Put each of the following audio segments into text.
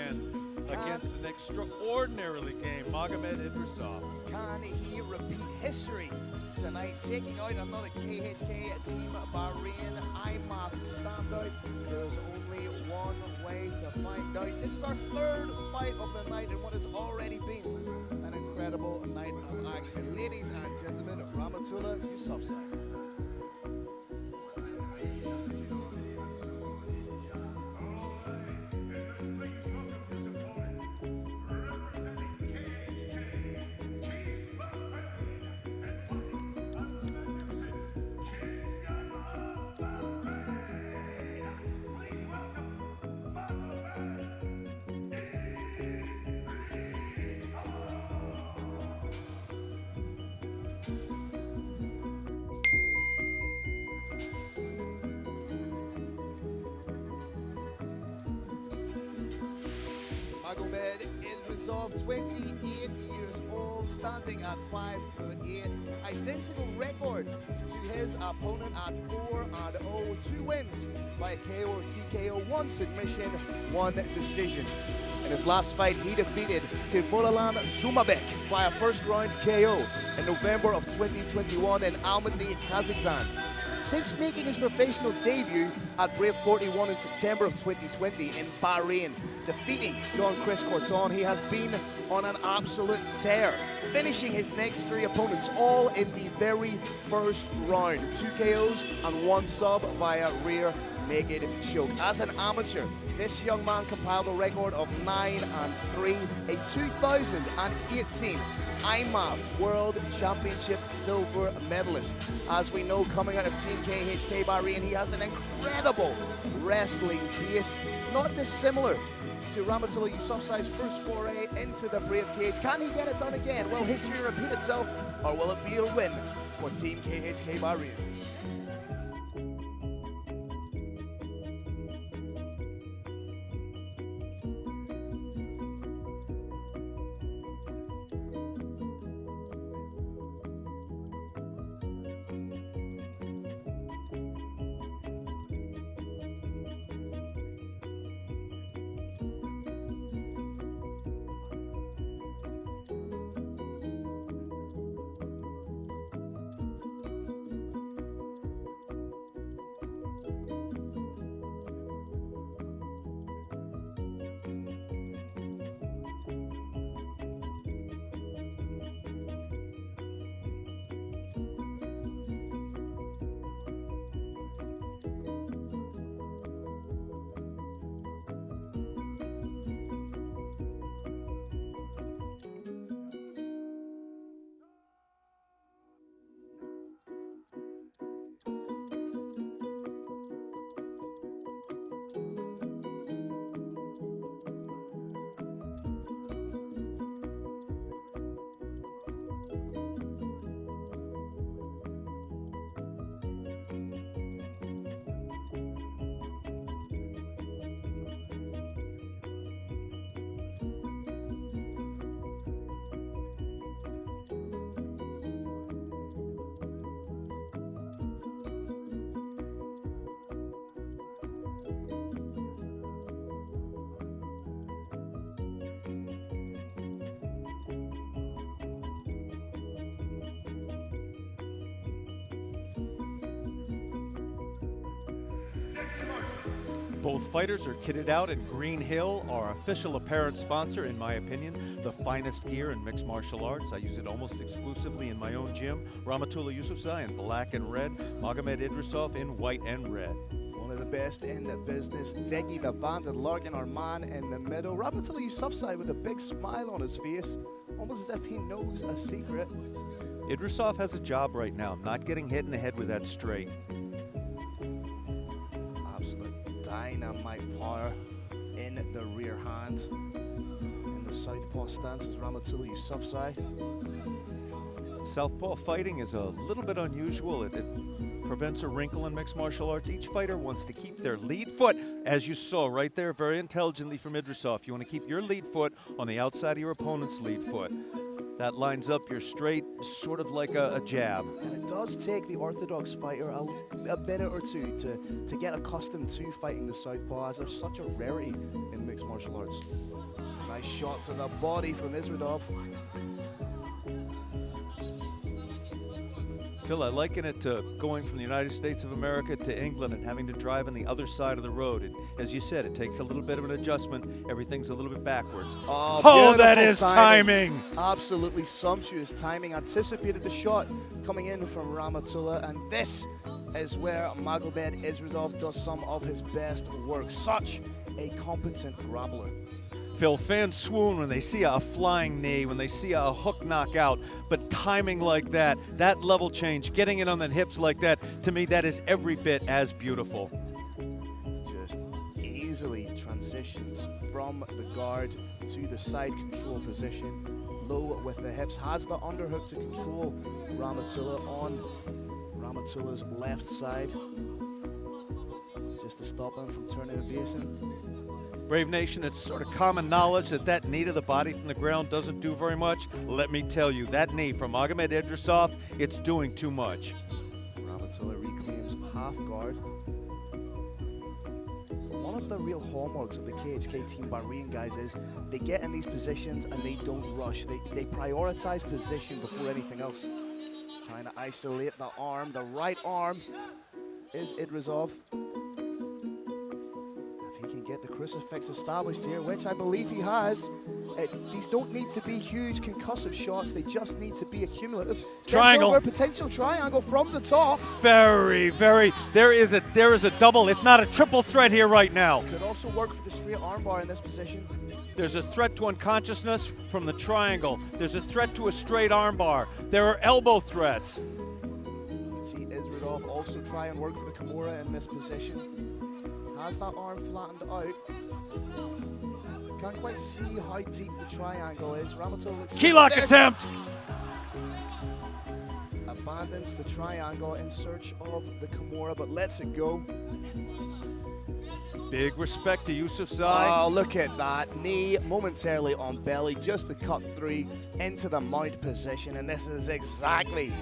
again against an extraordinarily game Magomed Idrisov. Can he repeat history tonight, taking out another KHK team, Bahrain? IMAF standout. There's only one way to find out. This is our third fight of the night in what has already been an incredible night of action. Ladies and gentlemen, Rahmatullah, Yousufzai. Magomed Idrisov, 28 years old, standing at 5'8", identical record to his opponent at 4-0, 2 wins by KO or TKO, 1 submission, 1 decision. In his last fight, he defeated Timurlan Zumabek by a first-round KO in November of 2021 in Almaty, Kazakhstan. Since making his professional debut at Brave 41 in September of 2020 in Bahrain, defeating Jean-Chris Corton, he has been on an absolute tear, finishing his next 3 opponents all in the very first round. 2 KOs and 1 sub via rear naked choke. As an amateur, this young man compiled a record of 9-3, a 2018 IMAF World Championship silver medalist. As we know, coming out of Team KHK Bahrain, he has an incredible wrestling base, not dissimilar to Rahmatullah Yousufzai's first foray into the Brave cage. Can he get it done again? Will history repeat itself, or will it be a win for Team KHK Bahrain? Both fighters are kitted out in Green Hill, our official apparent sponsor, in my opinion, the finest gear in mixed martial arts. I use it almost exclusively in my own gym. Rahmatullah Yousufzai in black and red, Magomed Idrisov in white and red. One of the best in the business, Deggy the Bandit Larkin, our man in the middle. Rahmatullah Yousufzai with a big smile on his face, almost as if he knows a secret. Idrisov has a job right now, not getting hit in the head with that straight. Dynamite power in the rear hand. In the southpaw stance is Rahmatullah Yousufzai. Southpaw fighting is a little bit unusual. It prevents a wrinkle in mixed martial arts. Each fighter wants to keep their lead foot, as you saw right there very intelligently from Idrisov. You want to keep your lead foot on the outside of your opponent's lead foot. That lines up your straight, sort of like a jab. And it does take the orthodox fighter a minute or two to get accustomed to fighting the southpaw, as there's such a rarity in mixed martial arts. Nice shot to the body from Idrisov. Phil, I liken it to going from the United States of America to England and having to drive on the other side of the road. And as you said, it takes a little bit of an adjustment. Everything's a little bit backwards. Oh, that is timing. Absolutely sumptuous timing. Anticipated the shot coming in from Rahmatullah, and this is where Magomed Idrisov does some of his best work. Such a competent grappler. Phil, fans swoon when they see a flying knee, when they see a hook knockout, but timing like that level change, getting it on the hips like that, to me, that is every bit as beautiful. Just easily transitions from the guard to the side control position. Low with the hips, has the underhook to control Rahmatullah on Rahmatullah's left side, just to stop him from turning the basin. Brave Nation, it's sort of common knowledge that knee to the body from the ground doesn't do very much. Let me tell you, that knee from Magomed Idrisov, it's doing too much. Rahmatullah reclaims half guard. One of the real hallmarks of the KHK team Bahrain guys is they get in these positions and they don't rush. They prioritize position before anything else. Trying to isolate the arm. The right arm is Idrisov. Get the crucifix established here, which I believe he has. These don't need to be huge concussive shots, they just need to be accumulative. Triangle. Over, potential triangle from the top. Very, there is a double, if not a triple threat here right now. Could also work for the straight armbar in this position. There's a threat to unconsciousness from the triangle. There's a threat to a straight armbar. There are elbow threats. You can see Idrisov also try and work for the Kimura in this position. Has that arm flattened out. Can't quite see how deep the triangle is. Rahmatullah looks key lock attempt. Abandons the triangle in search of the Kimura, but lets it go. Big respect to Yousufzai. Oh, look at that. Knee momentarily on belly, just to cut through into the mount position, and this is exactly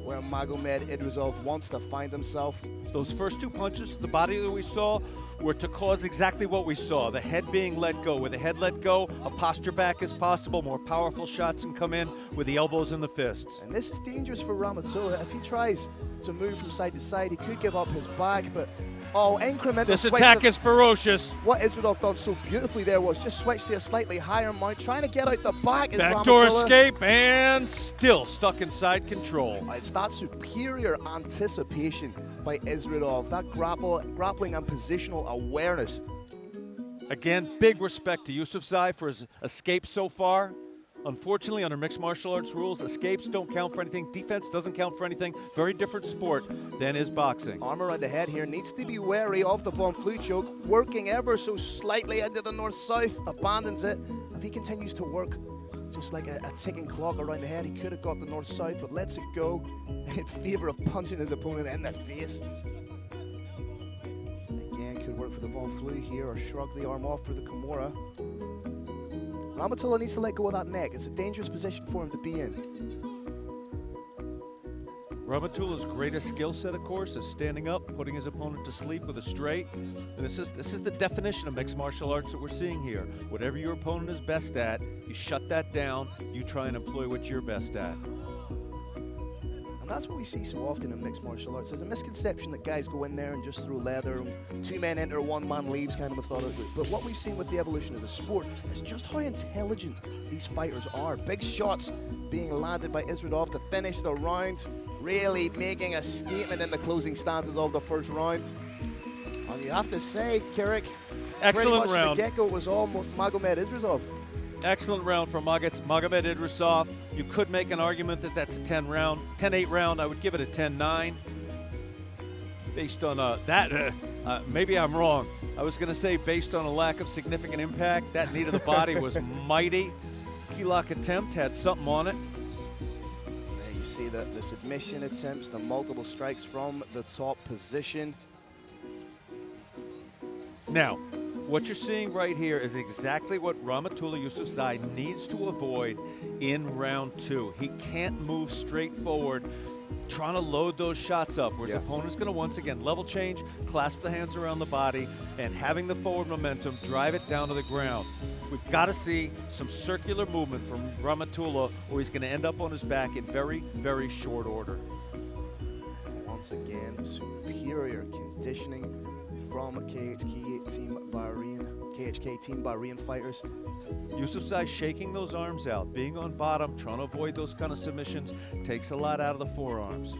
where Magomed Idrisov wants to find himself. Those first two punches to the body that we saw were to cause exactly what we saw, the head being let go. With the head let go, a posture back is possible, more powerful shots can come in with the elbows and the fists. And this is dangerous for Rahmatullah. If he tries to move from side to side, he could give up his back, but incremental. This attack is ferocious. What Idrisov done so beautifully there was just switch to a slightly higher mount, trying to get out the back. Backdoor escape, and still stuck inside control. It's that superior anticipation by Idrisov, that grappling and positional awareness. Again, big respect to Yousufzai for his escape so far. Unfortunately, under mixed martial arts rules, escapes don't count for anything. Defense doesn't count for anything. Very different sport than is boxing. Arm around the head here. Needs to be wary of the Von Flue choke. Working ever so slightly into the north-south. Abandons it. If he continues to work just like a ticking clock around the head, he could have got the north-south, but lets it go in favor of punching his opponent in the face. Again, could work for the Von Flue here, or shrug the arm off for the Kimura. Rahmatullah needs to let go of that neck. It's a dangerous position for him to be in. Rahmatullah's greatest skill set, of course, is standing up, putting his opponent to sleep with a straight. And this is the definition of mixed martial arts that we're seeing here. Whatever your opponent is best at, you shut that down, you try and employ what you're best at. And that's what we see so often in mixed martial arts. There's a misconception that guys go in there and just throw leather, and two men enter, one man leaves kind of methodically. But what we've seen with the evolution of the sport is just how intelligent these fighters are. Big shots being landed by Idrisov to finish the round, really making a statement in the closing stanzas of the first round. And you have to say, Kirik, excellent pretty much round. From the get-go, it was all Magomed Idrisov. Excellent round from Magomed Idrisov. You could make an argument that that's a 10-8 round. I would give it a 10-9. Based on maybe I'm wrong. I was going to say based on a lack of significant impact, that knee to the body was mighty. Key lock attempt had something on it. There you see the submission attempts, the multiple strikes from the top position. Now, What you're seeing right here is exactly what Rahmatullah Yousufzai needs to avoid in round 2. He can't move straight forward, trying to load those shots up, where his opponent's going to once again level change, clasp the hands around the body, and having the forward momentum, drive it down to the ground. We've got to see some circular movement from Rahmatullah, or he's going to end up on his back in very, very short order. Once again, superior conditioning from KHK Team Bahrain fighters. Yousufzai shaking those arms out, being on bottom, trying to avoid those kind of submissions, takes a lot out of the forearms.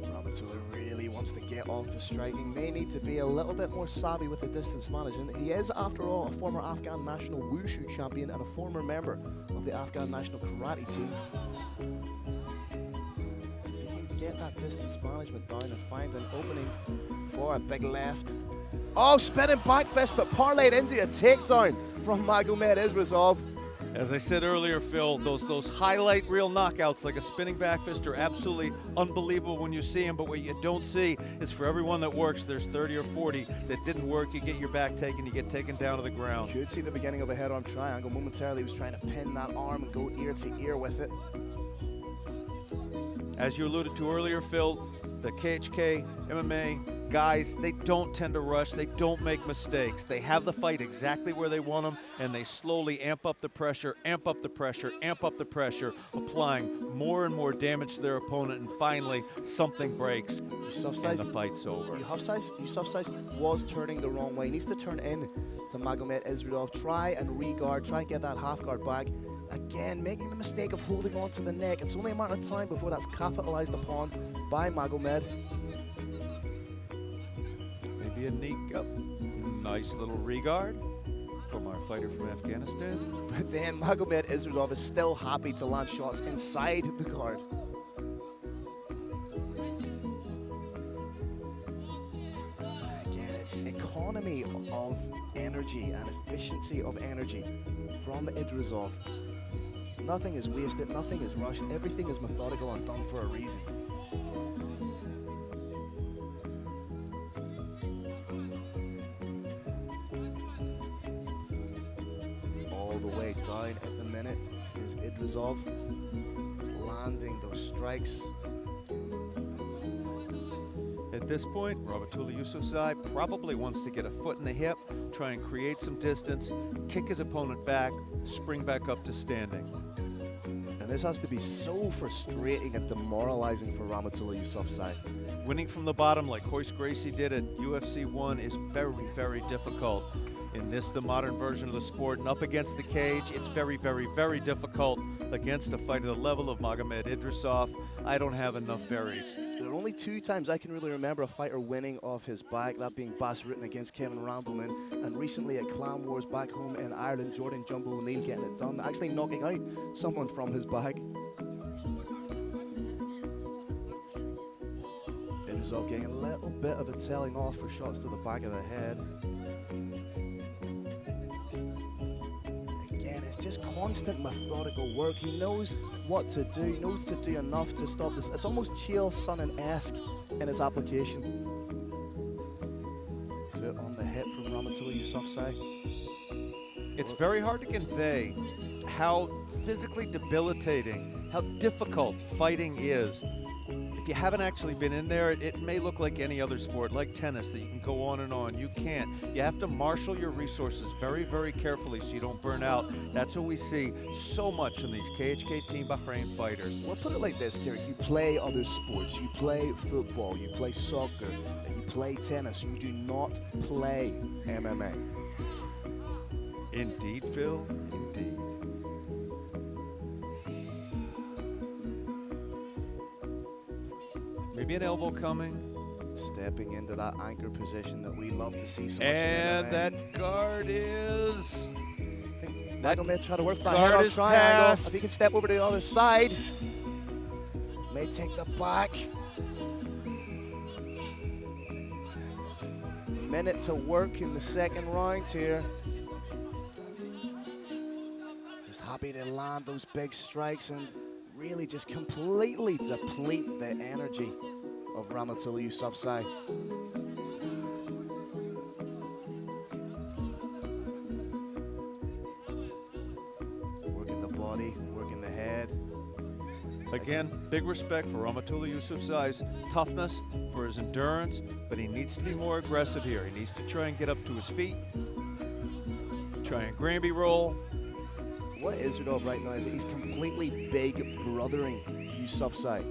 Rahmatullah really wants to get off his striking. May need to be a little bit more savvy with the distance management. He is, after all, a former Afghan national wushu champion and a former member of the Afghan national karate team. Get that distance management down and find an opening for a big left. Oh, spinning back fist, but parlayed into a takedown from Magomed Idrisov. As I said earlier, Phil, those highlight reel knockouts like a spinning back fist are absolutely unbelievable when you see them, but what you don't see is for everyone that works, there's 30 or 40 that didn't work. You get your back taken, you get taken down to the ground. You could see the beginning of a head-on triangle. Momentarily, he was trying to pin that arm and go ear to ear with it. As you alluded to earlier, Phil, the KHK MMA guys, they don't tend to rush. They don't make mistakes. They have the fight exactly where they want them, and they slowly amp up the pressure, amp up the pressure, amp up the pressure, applying more and more damage to their opponent, and finally something breaks and the fight's over. Yousufzai was turning the wrong way. He needs to turn in to Magomed Idrisov. Try and re-guard, try and get that half guard back. Again, making the mistake of holding on to the neck. It's only a matter of time before that's capitalized upon by Magomed. Maybe a knee up. Nice little regard from our fighter from Afghanistan. But then Magomed Idrisov is still happy to land shots inside the guard. Again, it's economy of energy and efficiency of energy from Idrisov. Nothing is wasted, nothing is rushed, everything is methodical and done for a reason. All the way down at the minute is Idrisov. He's landing those strikes. At this point, Rahmatullah Yousufzai probably wants to get a foot in the hip, try and create some distance, kick his opponent back, spring back up to standing. And this has to be so frustrating and demoralizing for Rahmatullah Yousufzai. Winning from the bottom like Royce Gracie did at UFC 1 is very, very difficult. In this, the modern version of the sport, and up against the cage, it's very, very, very difficult against a fighter the level of Magomed Idrisov. I don't have enough berries. There are only 2 times I can really remember a fighter winning off his back, that being Bas Rutten against Kevin Randleman, and recently at Clan Wars back home in Ireland, Jordan Jumbo O'Neill getting it done, actually knocking out someone from his back. Idrisov getting a little bit of a telling off for shots to the back of the head. It's just constant methodical work. He knows what to do, he knows to do enough to stop this. It's almost Chael Sonnen-esque in his application. Foot on the hip from Rahmatullah Yousufzai. It's very hard to convey how physically debilitating, how difficult fighting is. If you haven't actually been in there, it may look like any other sport, like tennis, that you can go on and on. You can't. You have to marshal your resources very, very carefully so you don't burn out. That's what we see so much in these KHK Team Bahrain fighters. Well, put it like this, Kerry. You play other sports. You play football. You play soccer. You play tennis. You do not play MMA. Indeed, Phil. Indeed. Maybe an elbow coming. Stepping into that anchor position that we love to see so much. And that guard is... Magomed try to work that head-on triangle. If he can step over to the other side, may take the back. Minute to work in the second round here. Just happy to land those big strikes and really just completely deplete the energy of Rahmatullah Yousufzai. Again, big respect for Rahmatullah Yousufzai's toughness, for his endurance, but he needs to be more aggressive here. He needs to try and get up to his feet, try and Granby roll. What Idrisov right now is that he's completely big brothering Yousufzai.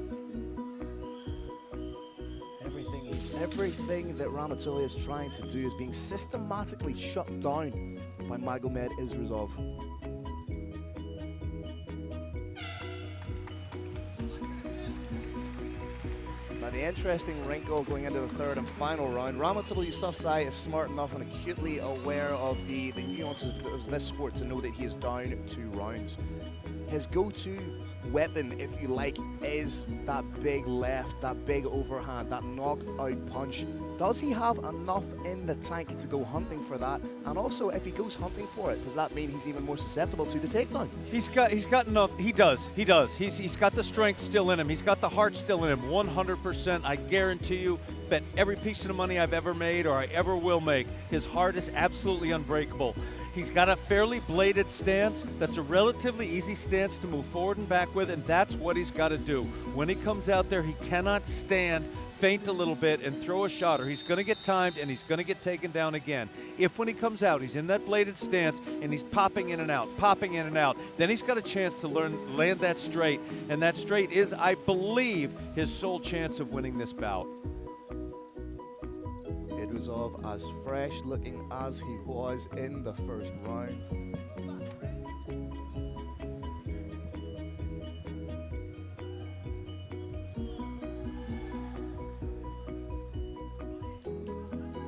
Everything that Rahmatullah is trying to do is being systematically shut down by Magomed Idrisov. Now the interesting wrinkle going into the third and final round, Rahmatullah Yousufzai is smart enough and acutely aware of the nuances of this sport to know that he is down 2 rounds. His go-to weapon, if you like, is that big left, that big overhand, that knockout punch. Does he have enough in the tank to go hunting for that? And also, if he goes hunting for it, does that mean he's even more susceptible to the takedown? He's got enough. He does. He's got the strength still in him. He's got the heart still in him. 100%. I guarantee you, bet every piece of the money I've ever made or I ever will make, his heart is absolutely unbreakable. He's got a fairly bladed stance. That's a relatively easy stance to move forward and back with, and that's what he's got to do. When he comes out there, he cannot stand, feint a little bit, and throw a shot, or he's going to get timed and he's going to get taken down again. If when he comes out, he's in that bladed stance and he's popping in and out, then he's got a chance to land that straight, and that straight is, I believe, his sole chance of winning this bout. Idrisov as fresh looking as he was in the first round.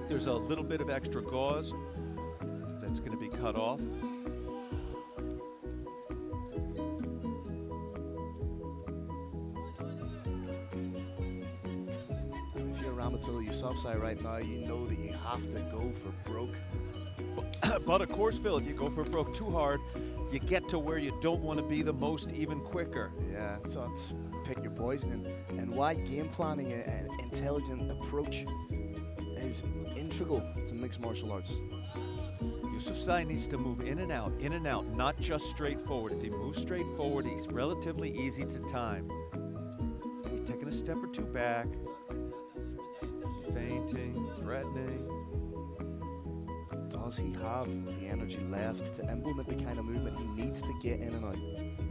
There's a little bit of extra gauze that's going to be cut off. Rahmatullah Yousufzai right now, you know that you have to go for broke. But of course, Phil, if you go for broke too hard, you get to where you don't want to be the most even quicker. Yeah, so it's pick your poison, and why game planning and intelligent approach is integral to mixed martial arts. Yousufzai needs to move in and out, not just straight forward. If he moves straight forward, he's relatively easy to time. He's taking a step or two back. Feinting, threatening. Does he have the energy left to implement the kind of movement he needs to get in and out?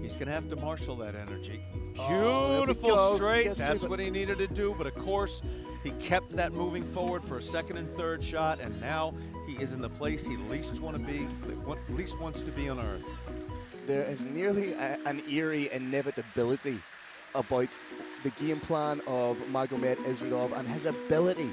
He's going to have to marshal that energy. Oh, beautiful straight. That's what he needed to do. But of course, he kept that moving forward for a second and third shot, and now he is in the place he least wants to be on earth. There is nearly an eerie inevitability about the game plan of Magomed Idrisov and his ability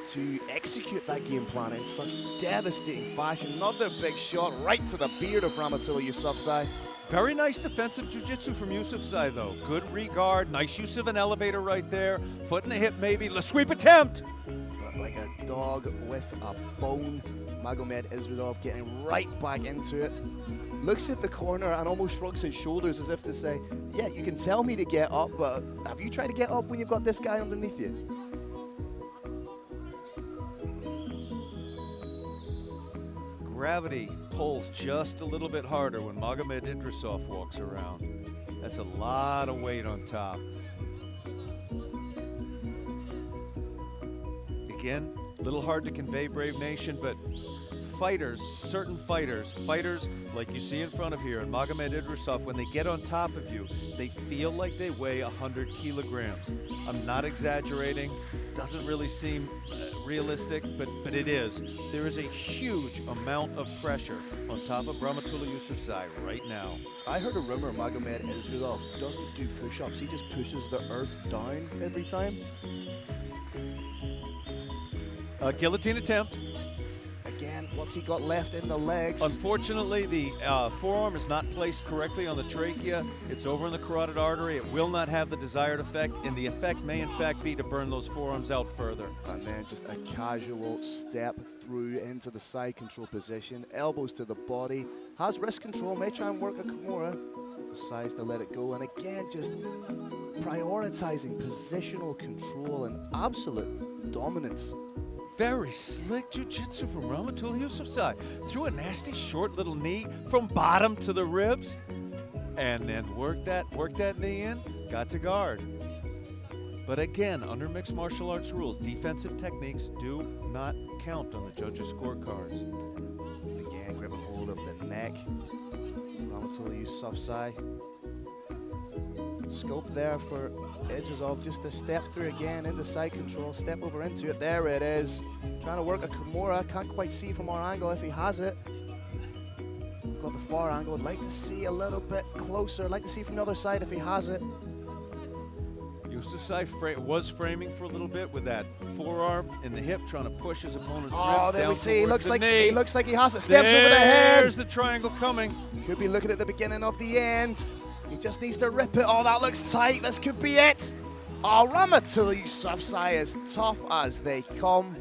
to execute that game plan in such devastating fashion. Another big shot right to the beard of Rahmatullah Yousufzai. Very nice defensive jiu-jitsu from Yousufzai, though. Good regard, nice use of an elevator right there. Foot in the hip, maybe. The sweep attempt. But like a dog with a bone, Magomed Idrisov getting right back into it. Looks at the corner and almost shrugs his shoulders as if to say, yeah, you can tell me to get up, but have you tried to get up when you've got this guy underneath you? Gravity pulls just a little bit harder when Magomed Idrisov walks around. That's a lot of weight on top. Again, a little hard to convey, Brave Nation, but certain fighters like you see in front of here, and Magomed Idrisov, when they get on top of you, they feel like they weigh 100 kilograms. I'm not exaggerating. Doesn't really seem realistic, but it is. There is a huge amount of pressure on top of Rahmatullah Yousufzai right now. I heard a rumor Magomed Idrisov doesn't do push-ups. He just pushes the earth down every time. Guillotine attempt. Again, what's he got left in the legs? Unfortunately, the forearm is not placed correctly on the trachea. It's over in the carotid artery. It will not have the desired effect, and the effect may in fact be to burn those forearms out further. And then just a casual step through into the side control position. Elbows to the body. Has wrist control, may try and work a Kimura. Decides to let it go, and again, just prioritizing positional control and absolute dominance. Very slick jiu-jitsu from Rahmatullah Yousufzai. Threw a nasty short little knee from bottom to the ribs, and then worked that knee in. got to guard. But again, under mixed martial arts rules, defensive techniques do not count on the judges' scorecards. Again, grabbing hold of the neck. Rahmatullah Yousufzai. Scope there for Idrisov, just a step through again into side control, step over into it. There it is. Trying to work a Kimura. Can't quite see from our angle if he has it. Got the far angle. I'd like to see a little bit closer. I'd like to see from the other side if he has it. Yousufzai was framing for a little bit with that forearm in the hip, trying to push his opponent's Oh, ribs there down we see. He towards looks the like knee. he has it. Steps over the head. There's the triangle coming. Could be looking at the beginning of the end. He just needs to rip it. Oh, that looks tight. This could be it. Oh, Rahmatullah Yousufzai as tough as they come.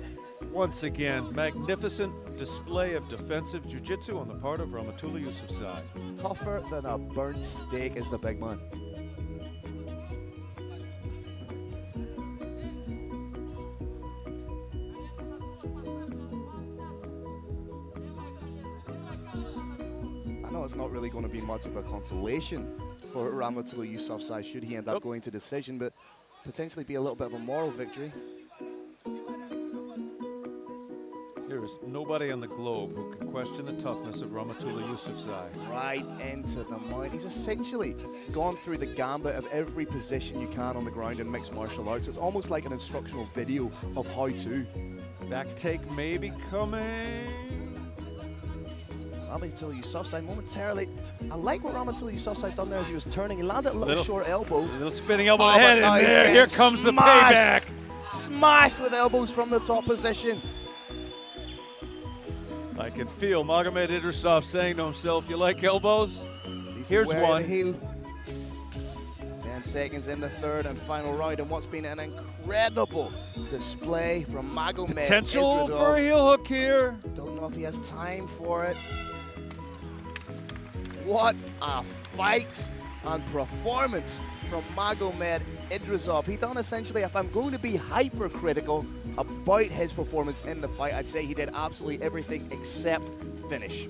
Once again, magnificent display of defensive jiu-jitsu on the part of Rahmatullah Yousufzai. Tougher than a burnt steak is the big man. I know it's not really going to be much of a consolation for Rahmatullah Yousufzai should he end up going to decision, but potentially be a little bit of a moral victory. There is nobody on the globe who can question the toughness of Rahmatullah Yousufzai. Right into the mount. He's essentially gone through the gambit of every position you can on the ground in mixed martial arts. It's almost like an instructional video of how to. Back take may be coming. Rahmatullah Yousufzai momentarily. I like what Rahmatullah Yousufzai done there as he was turning. He landed a little short elbow. A little spinning elbow Oh, ahead, but now and he's there, getting here comes the smashed. payback. Smashed with elbows from the top position. I can feel Magomed Idrisov saying to himself, you like elbows? Here's Wearing one. the heel. 10 seconds in the third and final round, and what's been an incredible display from Magomed Potential Idrisov. for a heel hook here. Don't know if he has time for it. What a fight and performance from Magomed Idrisov. He done essentially, if I'm going to be hypercritical about his performance in the fight, I'd say he did absolutely everything except finish.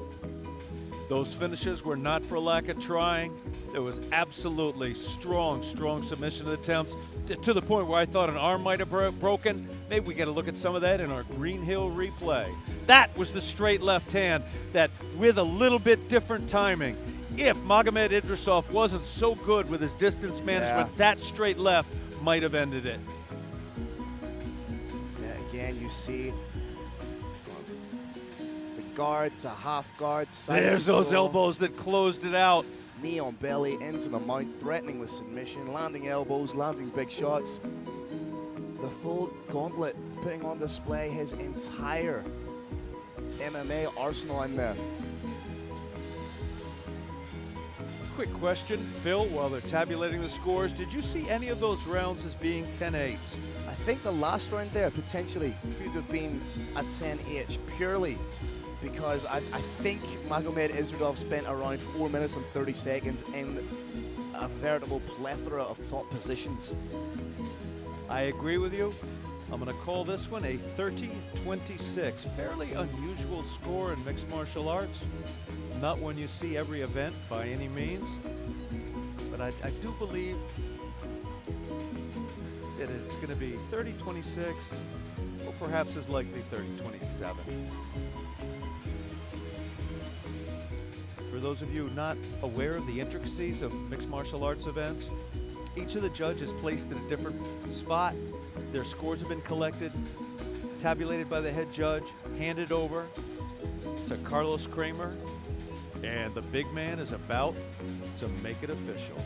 Those finishes were not for lack of trying. There was absolutely strong submission attempts to the point where I thought an arm might have broken. Maybe we got to look at some of that in our Green Hill replay. That was the straight left hand that, with a little bit different timing, if Magomed Idrisov wasn't so good with his distance management, that straight left might have ended it. Yeah, again, you see the guard to half guard. There's those elbows that closed it out. Knee on belly into the mount, threatening with submission, landing elbows, landing big shots. The full gauntlet, putting on display his entire MMA arsenal in there. Quick question, Phil, while they're tabulating the scores, did you see any of those rounds as being 10-8s? I think the last round there potentially could have been a 10-8 purely because I think Magomed Idrisov spent around 4 minutes and 30 seconds in a veritable plethora of top positions. I agree with you. I'm going to call this one a 30-26. Fairly unusual score in mixed martial arts. Not one you see every event by any means. But I do believe that it's going to be 30-26, or perhaps as likely 30-27. For those of you not aware of the intricacies of mixed martial arts events, each of the judges placed at a different spot. Their scores have been collected, tabulated by the head judge, handed over to Carlos Kramer, and the big man is about to make it official.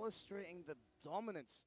illustrating the dominance